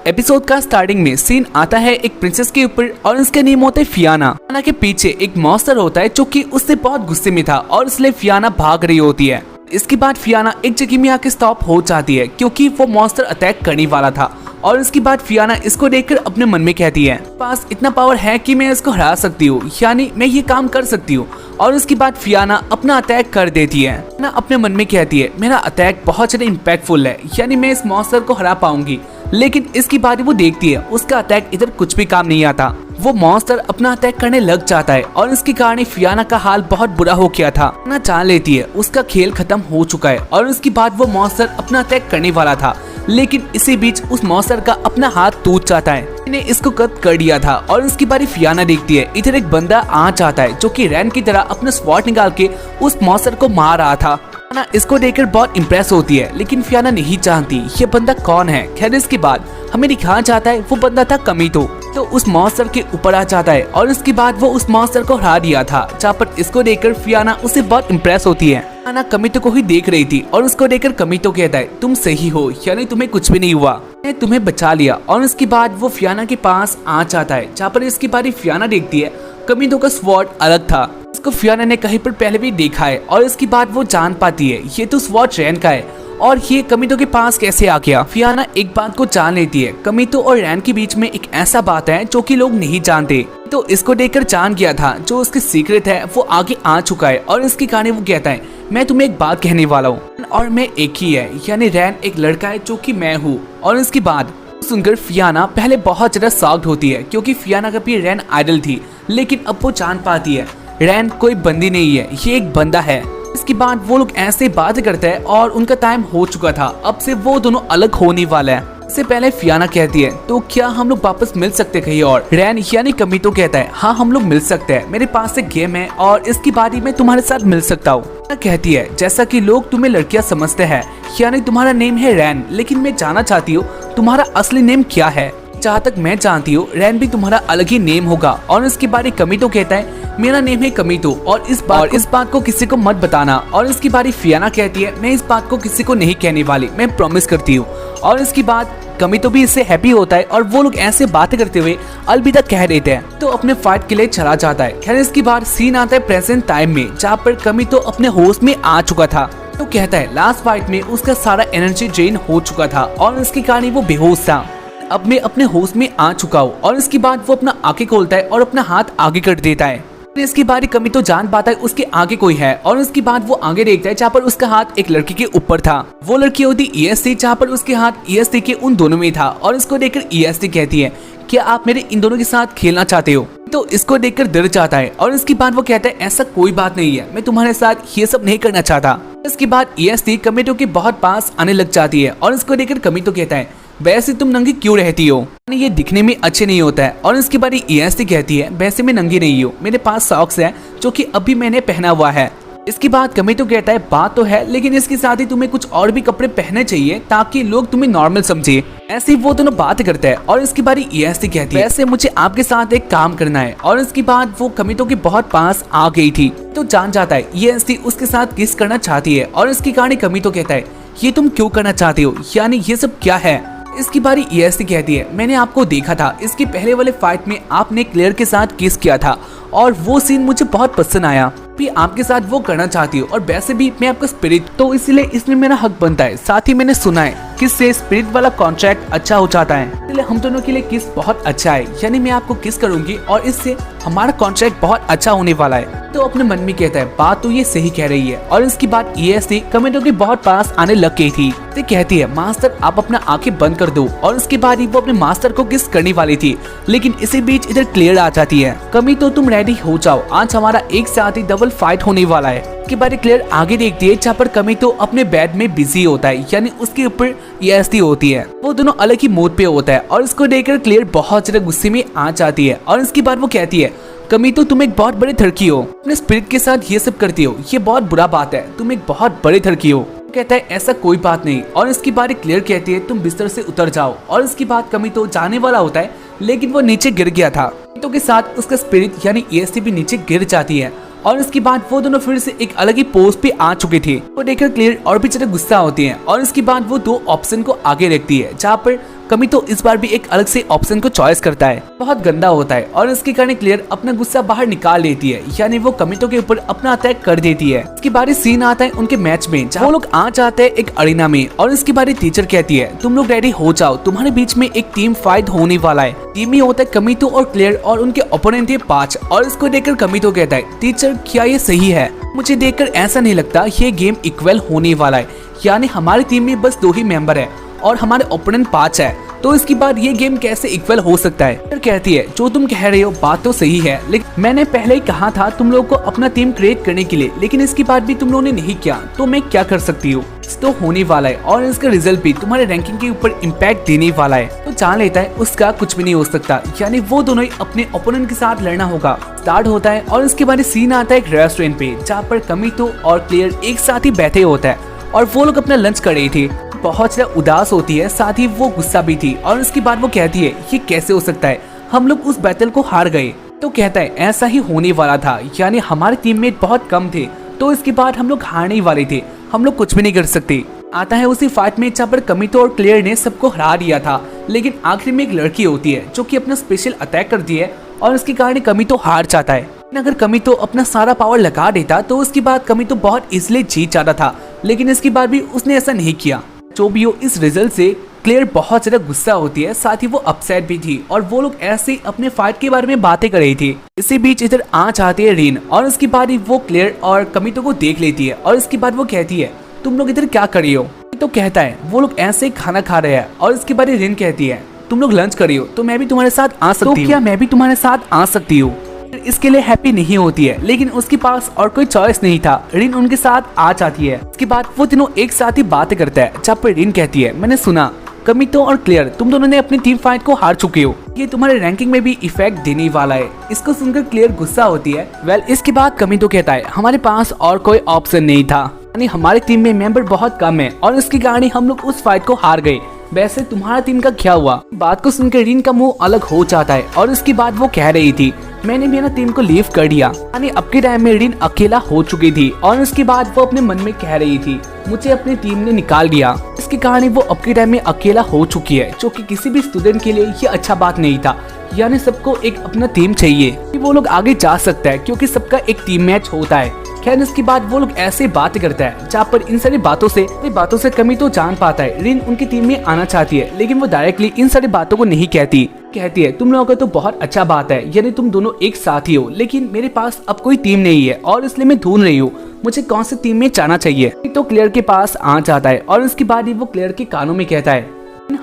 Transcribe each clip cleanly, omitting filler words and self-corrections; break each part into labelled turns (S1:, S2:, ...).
S1: Episode का starting में scene आता है एक प्रिंसेस के ऊपर और उसका नेम होता है फियाना। फियाना के पीछे एक मॉन्स्टर होता है जो कि उससे बहुत गुस्से में था और इसलिए फियाना भाग रही होती है। इसके बाद फियाना एक जगह में आके स्टॉप हो जाती है क्योंकि वो मॉन्स्टर अटैक करने वाला था और इसके बाद फियाना इसको देखकर अपने मन में कहती है पास इतना पावर है कि मैं इसको हरा सकती हूँ, यानी मैं ये काम कर सकती हूँ। और उसके बाद फियाना अपना अटैक कर देती है ना, अपने मन में कहती है मेरा अटैक बहुत ज्यादा इम्पैक्टफुल है, यानी मैं इस मॉन्स्टर को हरा पाऊंगी। लेकिन इसके बाद वो देखती है उसका अटैक इधर कुछ भी काम नहीं आता। वो मॉन्स्टर अपना अटैक करने लग जाता है और इसके कारण फियाना का हाल बहुत बुरा हो गया था ना, जान लेती है उसका खेल खत्म हो चुका है। और उसके बाद वो मॉन्स्टर अपना अटैक करने वाला था, लेकिन इसी बीच उस मॉन्स्टर का अपना हाथ टूट जाता है। ने इसको कट कर दिया था और उसकी बारी फियाना देखती है इधर एक बंदा आ जाता है जो कि रैन की तरह अपना स्वॉर्ड निकाल के उस मॉन्स्टर को मार रहा था। फियाना इसको देखकर बहुत इम्प्रेस होती है, लेकिन फियाना नहीं जानती ये बंदा कौन है। खैर इसके बाद हमें दिखाया जाता है वो बंदा था कमीतो, तो उस मॉन्स्टर के ऊपर आ जाता है और उसके बाद वो उस मॉन्स्टर को हरा दिया था। जहाँ पर इसको देखकर फियाना उससे बहुत इम्प्रेस होती है। फियाना कमीतो को ही देख रही थी और उसको देखकर कमीतो कहता है तुम सही हो, यानी तुम्हें कुछ भी नहीं हुआ, मैंने तुम्हें बचा लिया। और उसके बाद वो फियाना के पास आ जाता है, जहाँ पर इसकी बारी फियाना देखती है कमीतो का स्वॉर्ड अलग था। इसको फियाना ने कहीं पर पहले भी देखा है और इसके बाद वो जान पाती है ये तो स्वॉर्ड रैन का है और ये कमीतो के पास कैसे आ गया। फियाना एक बात को जान लेती है कमीतो और रैन के बीच में एक ऐसा बात है जो कि लोग नहीं जानते, तो इसको देखकर जान गया था जो उसकी सीक्रेट है वो आगे आ चुका है। और इसके कारण वो कहता है मैं तुम्हें एक बात कहने वाला हूँ और मैं एक ही है, यानी रैन एक लड़का है जो कि मैं हूँ। और इसके बाद सुनकर फियाना पहले बहुत ज्यादा शॉक्ड होती है क्योंकि फियाना का भी रैन आइडल थी, लेकिन अब वो जान पाती है रैन कोई बंदी नहीं है, ये एक बंदा है। इसके बाद वो लोग ऐसे बात करते हैं और उनका टाइम हो चुका था, अब से वो दोनों अलग होने वाले हैं। इससे पहले फियाना कहती है तो क्या हम लोग वापस मिल सकते कहीं और। रैन यानी कमीतो कहता है हाँ हम लोग मिल सकते हैं, मेरे पास एक गेम है और इसकी बारी में तुम्हारे साथ मिल सकता हूँ। कहती है जैसा कि लोग तुम्हें लड़कियां समझते हैं, यानी तुम्हारा नेम है रैन, लेकिन मैं जानना चाहती हूँ तुम्हारा असली नेम क्या है। जहाँ तक मैं जानती हूँ रैन भी तुम्हारा अलग ही नेम होगा। और इसके बारे कमीतो कहता है मेरा नेम है कमीतो और इस बात को किसी को मत बताना। और इसकी बारी फियाना कहती है मैं इस बात को किसी को नहीं कहने वाली, मैं प्रॉमिस करती हूँ। और इसके बाद कमीतो भी इससे हैप्पी होता है और वो लोग ऐसे बातें करते हुए अलविदा कह देते हैं, तो अपने फाइट के लिए चला जाता है। खैर इसके बाद सीन आता है प्रेजेंट टाइम में, जहाँ पर कमीतो अपने होश में आ चुका था। तो कहता है लास्ट फाइट में उसका सारा एनर्जी ड्रेन हो चुका था और इसके कारण वो बेहोश था। अब मैं अपने होश में आ चुका हूँ। और इसके बाद वो अपना आंखें खोलता है और अपना हाथ आगे कर देता है। इसके बाद कमीतो जान पाता है उसके आगे कोई है और उसके बाद वो आगे देखता है जहाँ पर उसका हाथ एक लड़की के ऊपर था। वो लड़की होती ईएसटी, जहाँ पर उसके हाथ ईएसटी के उन दोनों में था। और इसको देखकर ईएसटी कहती है क्या आप मेरे इन दोनों के साथ खेलना चाहते हो। तो इसको देखकर डर जाता है और इसके बाद वो कहता है ऐसा कोई बात नहीं है, मैं तुम्हारे साथ ये सब नहीं करना चाहता। इसके बाद ईएसटी कमीतो के बहुत पास आने लग जाती है और इसको देखकर कमीतो कहता है वैसे तुम नंगी क्यों रहती हो, ये दिखने में अच्छे नहीं होता है। और इसके बारे ईएसटी कहती है वैसे मैं नंगी नहीं हूँ, मेरे पास सॉक्स है जो कि अभी मैंने पहना हुआ है। इसके बाद कमीतो कहता है बात तो है, लेकिन इसके साथ ही तुम्हें कुछ और भी कपड़े पहनने चाहिए ताकि लोग तुम्हें नॉर्मल समझे। ऐसे वो दोनों बात करते हैं और इसके बारे ईएसटी कहती है वैसे मुझे आपके साथ एक काम करना है। और इसके बाद वो कमीतो के बहुत पास आ गई थी, तो जान जाता है ईएसटी उसके साथ किस करना चाहती है। और इसके कारण कमीतो कहता है ये तुम क्यों करना चाहते हो, यानी ये सब क्या है। इसकी बारी ईएसटी कहती है मैंने आपको देखा था इसके पहले वाले फाइट में, आपने क्लेयर के साथ किस किया था और वो सीन मुझे बहुत पसंद आया, भी आपके साथ वो करना चाहती हूँ। और वैसे भी मैं आपका स्पिरिट, तो इसलिए इसमें मेरा हक बनता है। साथ ही मैंने सुना है किस से स्पिरिट वाला कॉन्ट्रैक्ट अच्छा हो जाता है, इसलिए हम दोनों के लिए किस बहुत अच्छा है, यानी मैं आपको किस करूंगी और इससे हमारा कॉन्ट्रैक्ट बहुत अच्छा होने वाला है। तो अपने मन में कहता है बात तो ये सही कह रही है। और इसकी बात ईएसटी कमीतो के बहुत पास आने लग गई थी, तो कहती है मास्टर आप अपना आंखें बंद कर दो। और उसके बाद ही वो अपने मास्टर को किस करने वाली थी, लेकिन इसी बीच इधर क्लियर आ जाती है कमीतो तुम रेडी हो जाओ, आज हमारा एक साथ ही डबल फाइट होने वाला है। इसके बाद क्लियर आगे देखती है जहाँ पर कमीतो अपने बेड में बिजी होता है, यानी उसके ऊपर ईएसटी होती है। वो दोनों अलग ही मूड पे होता है और इसको देखकर क्लियर बहुत ज्यादा गुस्से में आ जाती है। और इसके बाद वो कहती है कमीतो तुम एक बहुत बड़े थड़की हो, अपने स्पिरिट के साथ ये सब करती हो, ये बहुत बुरा बात है, तुम एक बहुत बड़े थड़की हो। कहता है ऐसा कोई बात नहीं। और इसकी बारी क्लियर कहती है तुम बिस्तर से उतर जाओ। और इसकी बात कमीतो जाने वाला होता है, लेकिन वो नीचे गिर गया था। कमीतो के साथ उसका स्पिरिट यानी ईएसटी भी नीचे गिर जाती है। और इसके बाद वो दोनों फिर से एक अलग ही पोस्ट पे आ चुके थे। वो देखकर क्लियर और भी ज्यादा गुस्सा होती है और इसके बाद वो दो ऑप्शन को आगे रखती है, जहाँ पर कमितो इस बार भी एक अलग से ऑप्शन को चॉइस करता है, बहुत गंदा होता है और इसके कारण क्लियर अपना गुस्सा बाहर निकाल लेती है, यानी वो कमितो के ऊपर अपना अटैक कर देती है। इसके बाद सीन आता है उनके मैच में, जहाँ वो लोग आ जाते हैं एक अरीना में और इसके बाद टीचर कहती है तुम लोग रेडी हो जाओ, तुम्हारे बीच में एक टीम फाइट होने वाला है। टीम में होता है कमितो और क्लियर और उनके ओपोनेंट है 5 और इसको देखकर कमितो कहता है टीचर क्या ये सही है? मुझे देखकर ऐसा नहीं लगता ये गेम इक्वल होने वाला है, यानी हमारी टीम में बस 2 ही मेंबर है और हमारे ओपोनेंट 5 है, तो इसके बाद ये गेम कैसे इक्वल हो सकता है? फिर कहती है जो तुम कह रहे हो बात तो सही है, लेकिन मैंने पहले ही कहा था तुम लोगों को अपना टीम क्रिएट करने के लिए, लेकिन इसके बाद भी तुम लोगों ने नहीं किया, तो मैं क्या कर सकती हूँ? तो होने वाला है और इसका रिजल्ट भी तुम्हारे रैंकिंग के ऊपर इम्पैक्ट देने वाला है। तो जान लेता है उसका कुछ भी नहीं हो सकता, यानी वो दोनों ही अपने ओपोनेंट के साथ लड़ना होगा। स्टार्ट होता है और इसके बाद सीन आता है एक रेस्टोरेंट पे, जहाँ पर कमितो और क्लियर एक साथ ही बैठे होता है और वो लोग अपना लंच कर रही थी। बहुत ज्यादा उदास होती है, साथ ही वो गुस्सा भी थी और उसके बाद वो कहती है ये कैसे हो सकता है, हम लोग उस बैटल को हार गए। तो कहता है ऐसा ही होने वाला था, यानी हमारे टीममेट बहुत कम थे, तो इसके बाद हम लोग हारने ही वाले थे, हम लोग कुछ भी नहीं कर सकते। आता है उसी फाइट में जहाँ पर कमितो और क्लियर ने सबको हरा दिया था, लेकिन आखिर में एक लड़की होती है जो कि अपना स्पेशल अटैक करती है और इसके कारण कमितो हार जाता है। अगर कमितो अपना सारा पावर लगा देता तो उसके बाद कमितो बहुत इसलिए जीत जाता था, लेकिन इसके बाद भी उसने ऐसा नहीं किया। जो भी हो, इस रिजल्ट से क्लियर बहुत ज्यादा गुस्सा होती है, साथ ही वो अपसेट भी थी और वो लोग ऐसे ही अपने फाइट के बारे में बातें कर रही थी। इसी बीच इधर आ जाती है रीन और उसके बाद ही वो क्लियर और कमितो को देख लेती है और इसके बाद वो कहती है तुम लोग इधर क्या कर रही हो? तो कहता है वो लोग ऐसे ही खाना खा रहे हैं और इसके बाद रीन कहती है तुम लोग लंच कर रही हो तो मैं भी तुम्हारे साथ आ सकती हूँ। तो क्या मैं भी तुम्हारे साथ आ सकती हूँ? इसके लिए हैप्पी नहीं होती है, लेकिन उसके पास और कोई चॉइस नहीं था, रिन उनके साथ आ जाती है। इसके बाद वो तीनों एक साथ ही बातें करते हैं, जब पर रिन कहती है मैंने सुना कमितो और क्लियर तुम दोनों ने अपनी टीम फाइट को हार चुके हो, ये तुम्हारे रैंकिंग में भी इफेक्ट देने वाला है। इसको सुनकर क्लियर गुस्सा होती है। इसके बाद कमितो कहता है हमारे पास और कोई ऑप्शन नहीं था, यानी हमारी टीम में मेंबर बहुत कम है और इसके कारण हम लोग उस फाइट को हार गए। वैसे तुम्हारा टीम का क्या हुआ? बात को सुनकर रीन का मुंह अलग हो जाता है और उसके बाद वो कह रही थी मैंने भी ना टीम को लीव कर दिया, यानी अब के टाइम में रीन अकेला हो चुकी थी और उसके बाद वो अपने मन में कह रही थी मुझे अपनी टीम ने निकाल दिया। इसके कारण वो अब के टाइम में अकेला हो चुकी है, जो कि किसी भी स्टूडेंट के लिए ये अच्छा बात नहीं था, यानी सबको एक अपना टीम चाहिए कि वो लोग आगे जा सकता है, क्योंकि सबका एक टीम मैच होता है। खैर इसके बाद वो लोग ऐसे बातें करता है, जहाँ पर इन सारी बातों से कमितो जान पाता है रिन उनकी टीम में आना चाहती है, लेकिन वो डायरेक्टली इन सारी बातों को नहीं कहती है तुम लोगों का तो बहुत अच्छा बात है, यानी तुम दोनों एक साथ ही हो, लेकिन मेरे पास अब कोई टीम नहीं है और इसलिए मैं ढूंढ रही हूँ मुझे कौन सी टीम में जाना चाहिए। तो क्लियर के पास आ जाता है और उसके बाद ही वो क्लियर के कानों में कहता है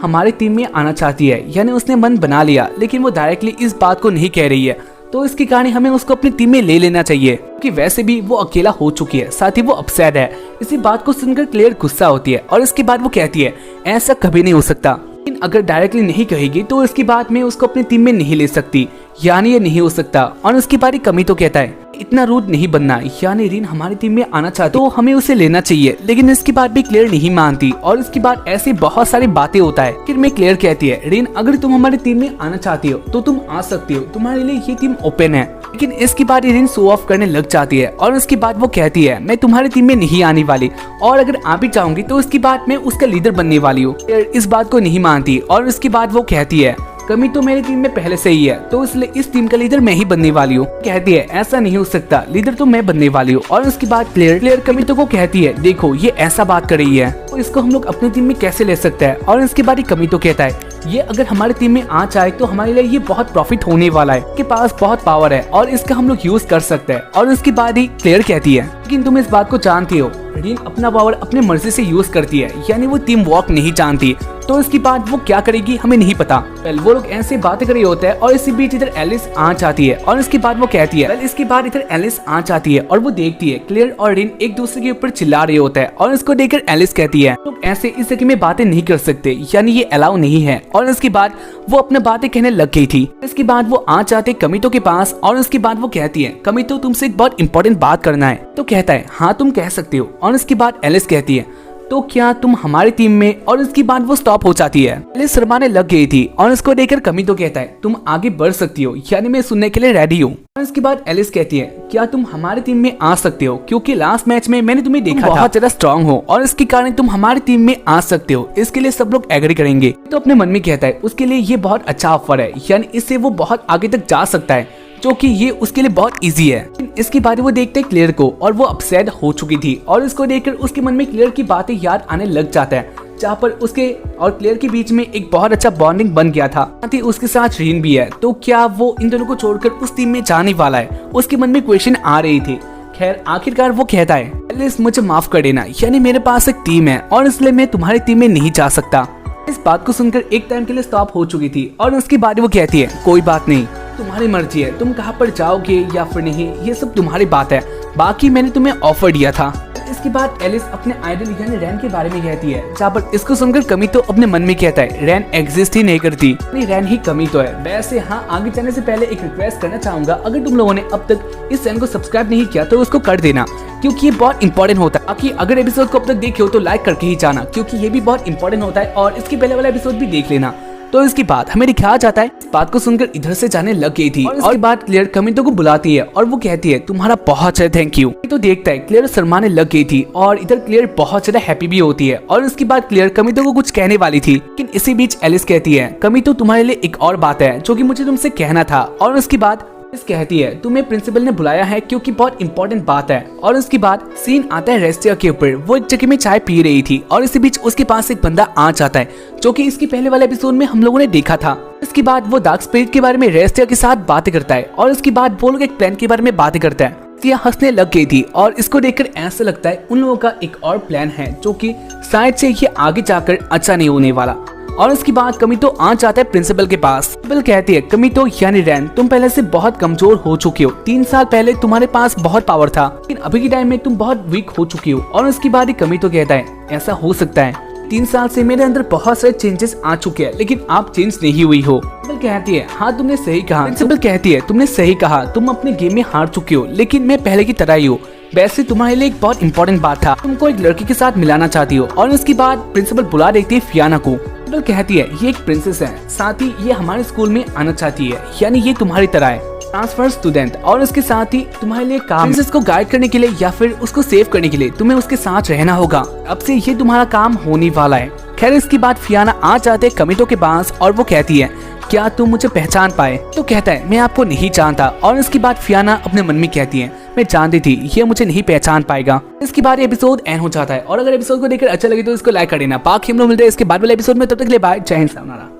S1: हमारी टीम में आना चाहती है, यानी उसने मन बना लिया, लेकिन वो डायरेक्टली इस बात को नहीं कह रही है, तो इसके कारण हमें उसको अपनी टीम में ले लेना चाहिए, कि वैसे भी वो अकेला हो चुकी है, साथ ही वो अपसेट है। इसी बात को सुनकर क्लियर गुस्सा होती है और इसके बाद वो कहती है ऐसा कभी नहीं हो सकता, लेकिन अगर डायरेक्टली नहीं कहेगी तो इसके बाद मैं उसको अपनी टीम में नहीं ले सकती, यानी ये नहीं हो सकता। और उसके बाद कमितो कहता है इतना रूड नहीं बनना, यानी रीन हमारी टीम में आना चाहती तो हमें उसे लेना चाहिए, लेकिन इसके बाद भी क्लियर नहीं मानती और इसके बाद ऐसी बहुत सारी बातें होता है। फिर में क्लियर कहती है रीन अगर तुम हमारी टीम में आना चाहती हो तो तुम आ सकती हो, तुम्हारे लिए ये टीम ओपन है। लेकिन इसके बाद रीन शो ऑफ करने लग जाती है और उसके बाद वो कहती है मैं तुम्हारी टीम में नहीं आने वाली, और अगर आ भी चाहूंगी तो इसके बाद मैं उसका लीडर बनने वाली हूँ। इस बात को नहीं मानती और उसके बाद वो कहती है कमितो मेरी टीम में पहले से ही है, तो इसलिए इस टीम का लीडर मैं ही बनने वाली हूँ। कहती है ऐसा नहीं हो सकता, लीडर तो मैं बनने वाली हूँ। और उसके बाद क्लियर कमितो को कहती है देखो ये ऐसा बात कर रही है तो इसको हम लोग अपनी टीम में कैसे ले सकते हैं। और इसके बाद कमितो कहता है ये अगर हमारी टीम में आ जाए तो हमारे लिए ये बहुत प्रॉफिट होने वाला है, इसके पास बहुत पावर है और इसका हम लोग यूज कर सकते हैं। और उसके बाद ही क्लियर कहती है लेकिन तुम इस बात को जानती हो रीन अपना पावर अपने मर्जी से यूज करती है, यानी वो टीम वॉक नहीं जानती, तो इसके बाद वो क्या करेगी हमें नहीं पता। वो लोग ऐसे बातें कर रहे होते हैं और इसी बीच इधर एलिस आ जाती है और इसके बाद वो कहती है इसके बाद इधर एलिस आ जाती है और वो देखती है क्लियर और रिन एक दूसरे के ऊपर चिल्ला रहे होते हैं और इसको देखकर एलिस कहती है लोग ऐसे इस जगह में बातें नहीं कर सकते, यानी ये अलाउ नहीं है। और इसके बाद वो अपने बातें कहने लग गई थी। इसके बाद वो आ जाते कमितो के पास और उसके बाद वो कहती है कमितो तुमसे एक बहुत इंपॉर्टेंट बात करना है। तो कहता है हाँ तुम कह सकते हो। और इसके बाद एलिस कहती है तो क्या तुम हमारी टीम में, और इसकी बात वो स्टॉप हो जाती है। एलिस शर्माने लग गई थी और इसको देखकर कमी तो कहता है तुम आगे बढ़ सकती हो, यानी मैं सुनने के लिए रेडी हूँ। और इसके बाद एलिस कहती है क्या तुम हमारी टीम में आ सकते हो, क्योंकि लास्ट मैच में मैंने तुम्हें देखा था बहुत ज्यादा स्ट्रांग हो और इसके कारण तुम हमारी टीम में आ सकते हो, इसके लिए सब लोग एग्री करेंगे। तो अपने मन में कहता है उसके लिए ये बहुत अच्छा ऑफर है, यानी इससे वो बहुत आगे तक जा सकता है, जो कि ये उसके लिए बहुत इजी है। इसके बाद वो देखते हैं क्लेयर को और वो अपसेट हो चुकी थी और इसको देखकर उसके मन में क्लेयर की बातें याद आने लग जाता है, जहाँ पर उसके और क्लेयर के बीच में एक बहुत अच्छा बॉन्डिंग बन गया था। साथ ही उसके साथ रीन भी है, तो क्या वो इन दोनों को छोड़कर उस टीम में जाने वाला है, उसके मन में क्वेश्चन आ रही थी। खैर आखिरकार वो कहता है एलिस मुझे माफ कर देना, यानी मेरे पास एक टीम है और इसलिए मैं तुम्हारी टीम में नहीं जा सकता। इस बात को सुनकर एक टाइम के लिए स्टॉप हो चुकी थी और उसके बाद वो कहती है कोई बात नहीं, तुम्हारी मर्जी है, तुम कहाँ पर जाओगे या फिर नहीं ये सब तुम्हारी बात है, बाकी मैंने तुम्हें ऑफर दिया था। इसके बाद एलिस अपने आइडल यानी रैन के बारे में कहती है, जहाँ पर इसको सुनकर कमी तो अपने मन में कहता है रैन एग्जिस्ट ही नहीं करती, रैन ही कमी तो है। वैसे हाँ, आगे जाने से पहले एक रिक्वेस्ट करना चाहूंगा, अगर तुम लोगों ने अब तक इस चैनल को सब्सक्राइब नहीं किया तो उसको कर देना, क्योंकि ये बहुत इंपॉर्टेंट होता है। बाकी अगर एपिसोड को अब तक देखे हो तो लाइक करके ही जाना, क्योंकि ये भी बहुत इंपॉर्टेंट होता है, और इसके पहले वाला एपिसोड भी देख लेना। तो इसके बाद हमें दिखाया जाता है इस बात को सुनकर इधर से जाने लग गई थी और इसके बाद क्लियर कमितो को बुलाती है और वो कहती है तुम्हारा बहुत ज्यादा थैंक यू। तो देखता है क्लियर शर्माने लग गई थी और इधर क्लियर बहुत ज्यादा हैप्पी भी होती है और उसके बाद क्लियर कमितो को कुछ कहने वाली थी, लेकिन इसी बीच एलिस कहती है कमितो तुम्हारे लिए एक और बात है जो कि मुझे तुमसे कहना था। और उसके बाद कहती है तुम्हें प्रिंसिपल ने बुलाया है क्योंकि बहुत इंपॉर्टेंट बात है। और उसके बाद सीन आता है रेस्टिया के ऊपर, वो एक जगह में चाय पी रही थी और इसी बीच उसके पास एक बंदा आ जाता है जो कि इसके पहले वाले एपिसोड में हम लोगों ने देखा था। इसके बाद वो डार्क स्पिरिट के बारे में रेस्टिया के साथ बातें करता है और उसके बाद वो लोग एक प्लान के बारे में बातें करता है। रेस्टिया हंसने लग गई थी और इसको देखकर ऐसा लगता है उन लोगों का एक और प्लान है जो कि शायद से ये आगे जाकर अच्छा नहीं होने वाला। और उसके बाद कमितो आ जाता है प्रिंसिपल के पास। प्रिंसिपल कहती है कमितो यानी रैन तुम पहले से बहुत कमजोर हो चुके हो, 3 साल पहले तुम्हारे पास बहुत पावर था लेकिन अभी के टाइम में तुम बहुत वीक हो चुकी हो। और उसके बाद ही कमितो कहता है ऐसा हो सकता है, 3 साल से मेरे अंदर बहुत सारे चेंजेस आ चुके हैं लेकिन आप चेंज नहीं हुई हो। प्रिंसिपल कहती है हाँ तुमने सही कहा। प्रिंसिपल कहती है तुमने सही कहा, तुम अपने गेम में हार चुके हो लेकिन मैं पहले की तरह ही हूँ। वैसे तुम्हारे लिए एक बहुत इंपॉर्टेंट बात था, तुमको एक लड़की के साथ मिलाना चाहती हो। और उसके बाद प्रिंसिपल बुला देती है फियाना को। प्रिंसिपल कहती है ये एक प्रिंसेस है, साथ ही ये हमारे स्कूल में आना चाहती है, यानी ये तुम्हारी तरह है ट्रांसफर स्टूडेंट, और उसके साथ ही तुम्हारे लिए काम प्रिंसेस को गाइड करने के लिए या फिर उसको सेव करने के लिए तुम्हें उसके साथ रहना होगा। अब से ये तुम्हारा काम होने वाला है। खैर इसके बाद फियाना आ जाते कमितो के पास और वो कहती है क्या तुम मुझे पहचान पाए? तो कहता है मैं आपको नहीं जानता। और इसके बाद फियाना अपने मन में कहती है मैं जानती थी ये मुझे नहीं पहचान पाएगा। इसके बाद एपिसोड एंड हो जाता है और अगर एपिसोड को देखकर अच्छा लगे तो इसको लाइक कर देना। बाकी हम लोग मिलते हैं इसके बाद वाले एपिसोड में, तब तक के लिए बाय, जय हिंद।